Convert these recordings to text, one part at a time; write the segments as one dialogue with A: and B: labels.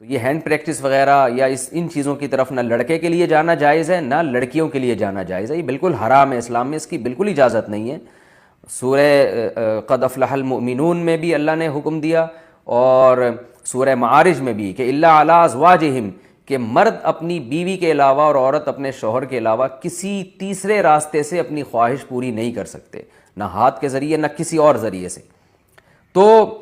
A: تو یہ hand practice وغیرہ یا ان چیزوں کی طرف نہ لڑکے کے لیے جانا جائز ہے نہ لڑکیوں کے لیے جانا جائز ہے، یہ بالکل حرام ہے، اسلام میں اس کی بالکل اجازت نہیں ہے۔ سورہ قد افلح المؤمنون میں بھی اللہ نے حکم دیا، اور سورہ معارج میں بھی کہ الا علی ازواجہم، کہ مرد اپنی بیوی کے علاوہ اور عورت اپنے شوہر کے علاوہ کسی تیسرے راستے سے اپنی خواہش پوری نہیں کر سکتے، نہ ہاتھ کے ذریعے نہ کسی اور ذریعے سے۔ تو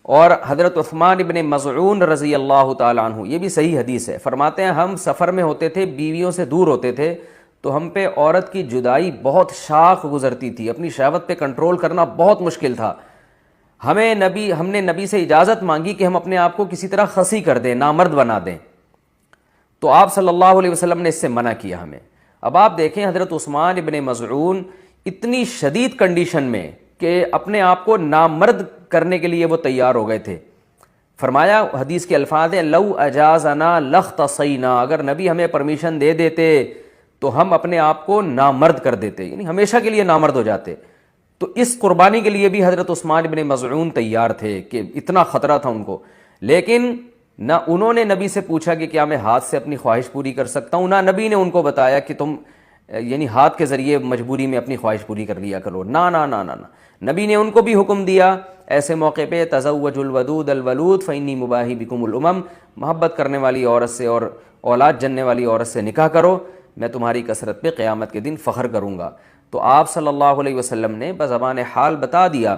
A: اور حضرت عثمان ابن مظعون رضی اللہ تعالیٰ عنہ، یہ بھی صحیح حدیث ہے، فرماتے ہیں ہم سفر میں ہوتے تھے، بیویوں سے دور ہوتے تھے، تو ہم پہ عورت کی جدائی بہت شاق گزرتی تھی، اپنی شہوت پہ کنٹرول کرنا بہت مشکل تھا۔ ہم نے نبی سے اجازت مانگی کہ ہم اپنے آپ کو کسی طرح خصی کر دیں، نامرد بنا دیں، تو آپ صلی اللہ علیہ وسلم نے اس سے منع کیا ہمیں۔ اب آپ دیکھیں حضرت عثمان ابن مظعون اتنی شدید کنڈیشن میں کہ اپنے آپ کو نامرد کرنے کے لیے وہ تیار ہو گئے تھے۔ فرمایا، حدیث کے الفاظ ہیں لو اجازنا لاختصینا، اگر نبی ہمیں پرمیشن دے دیتے تو ہم اپنے آپ کو نامرد کر دیتے، یعنی ہمیشہ کے لیے نامرد ہو جاتے۔ تو اس قربانی کے لیے بھی حضرت عثمان ابن مظعون تیار تھے کہ اتنا خطرہ تھا ان کو، لیکن نہ انہوں نے نبی سے پوچھا کہ کیا میں ہاتھ سے اپنی خواہش پوری کر سکتا ہوں، نہ نبی نے ان کو بتایا کہ تم یعنی ہاتھ کے ذریعے مجبوری میں اپنی خواہش پوری کر لیا کرو، نہ نہ نہ نہ نہ، نبی نے ان کو بھی حکم دیا ایسے موقع پہ تزوجوا الودود الولود فانی مباہی بکم الامم، محبت کرنے والی عورت سے اور اولاد جننے والی عورت سے نکاح کرو، میں تمہاری کثرت پہ قیامت کے دن فخر کروں گا۔ تو آپ صلی اللہ علیہ وسلم نے بزبان حال بتا دیا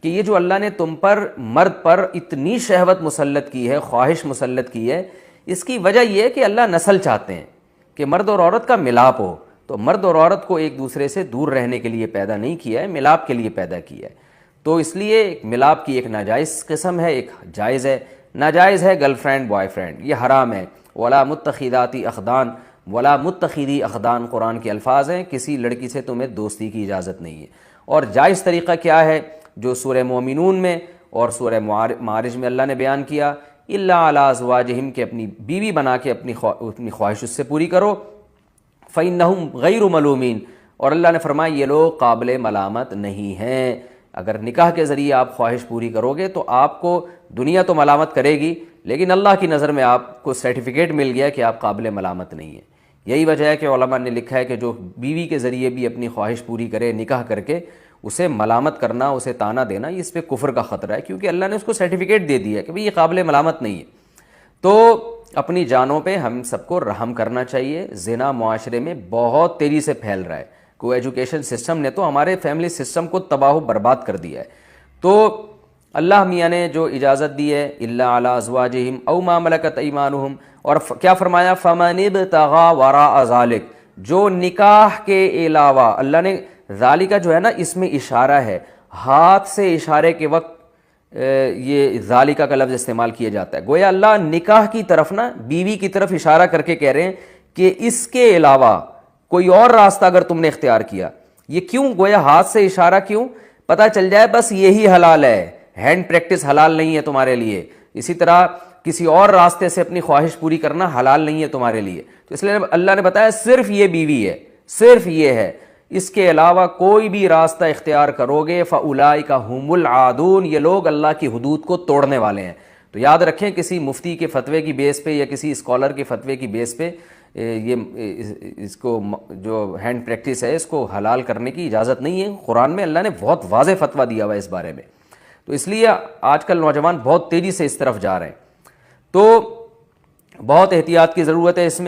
A: کہ یہ جو اللہ نے تم پر، مرد پر اتنی شہوت مسلط کی ہے، خواہش مسلط کی ہے، اس کی وجہ یہ ہے کہ اللہ نسل چاہتے ہیں کہ مرد اور عورت کا ملاپ ہو۔ تو مرد اور عورت کو ایک دوسرے سے دور رہنے کے لیے پیدا نہیں کیا ہے، ملاپ کے لیے پیدا کیا ہے۔ تو اس لیے ملاپ کی ایک ناجائز قسم ہے، ایک جائز ہے۔ ناجائز ہے گرل فرینڈ بوائے فرینڈ، یہ حرام ہے۔ ولا متخذاتی اخدان، ولا متخذی اخدان قرآن کے الفاظ ہیں، کسی لڑکی سے تمہیں دوستی کی اجازت نہیں ہے۔ اور جائز طریقہ کیا ہے جو سورہ مومنون میں اور سورہ معارج میں اللہ نے بیان کیا، الا علی ازواجہم، کہ اپنی بیوی بنا کے اپنی خواہش اس سے پوری کرو، فإنہم غیر ملومین، اور اللہ نے فرمایا یہ لوگ قابل ملامت نہیں ہیں۔ اگر نکاح کے ذریعے آپ خواہش پوری کرو گے تو آپ کو دنیا تو ملامت کرے گی، لیکن اللہ کی نظر میں آپ کو سرٹیفکیٹ مل گیا کہ آپ قابل ملامت نہیں ہیں۔ یہی وجہ ہے کہ علماء نے لکھا ہے کہ جو بیوی کے ذریعے بھی اپنی خواہش پوری کرے نکاح کر کے، اسے ملامت کرنا، اسے طعنہ دینا، اس پہ کفر کا خطرہ ہے، کیونکہ اللہ نے اس کو سرٹیفکیٹ دے دیا ہے کہ بھئی یہ قابل ملامت نہیں ہے۔ تو اپنی جانوں پہ ہم سب کو رحم کرنا چاہیے۔ زنا معاشرے میں بہت تیزی سے پھیل رہا ہے، کو ایجوکیشن سسٹم نے تو ہمارے فیملی سسٹم کو تباہ و برباد کر دیا ہے۔ تو اللہ میاں نے جو اجازت دی ہے الا علی ازواجہم او ما ملکت ایمانہم، اور کیا فرمایا فمن ابتغى وراء ذلک، جو نکاح کے علاوہ، اللہ نے ذالک جو ہے نا اس میں اشارہ ہے، ہاتھ سے اشارے کے وقت یہ ذالک کا لفظ استعمال کیا جاتا ہے، گویا اللہ نکاح کی طرف نا، بیوی کی طرف اشارہ کر کے کہہ رہے ہیں کہ اس کے علاوہ کوئی اور راستہ اگر تم نے اختیار کیا۔ یہ کیوں گویا ہاتھ سے اشارہ کیوں؟ پتہ چل جائے بس یہی حلال ہے، ہینڈ پریکٹس حلال نہیں ہے تمہارے لیے، اسی طرح کسی اور راستے سے اپنی خواہش پوری کرنا حلال نہیں ہے تمہارے لیے۔ تو اس لیے اللہ نے بتایا صرف یہ بیوی ہے، صرف یہ ہے، اس کے علاوہ کوئی بھی راستہ اختیار کرو گے فاولئک هم العادون، یہ لوگ اللہ کی حدود کو توڑنے والے ہیں۔ تو یاد رکھیں کسی مفتی کے فتوے کی بیس پہ یا کسی اسکالر کے فتوے کی بیس پہ یہ اس کو جو ہینڈ پریکٹس ہے اس کو حلال کرنے کی اجازت نہیں ہے۔ قرآن میں اللہ نے بہت واضح فتویٰ دیا ہوا ہے اس بارے میں۔ تو اس لیے آج کل نوجوان بہت تیزی سے اس طرف جا رہے ہیں، تو بہت احتیاط کی ضرورت ہے اس میں۔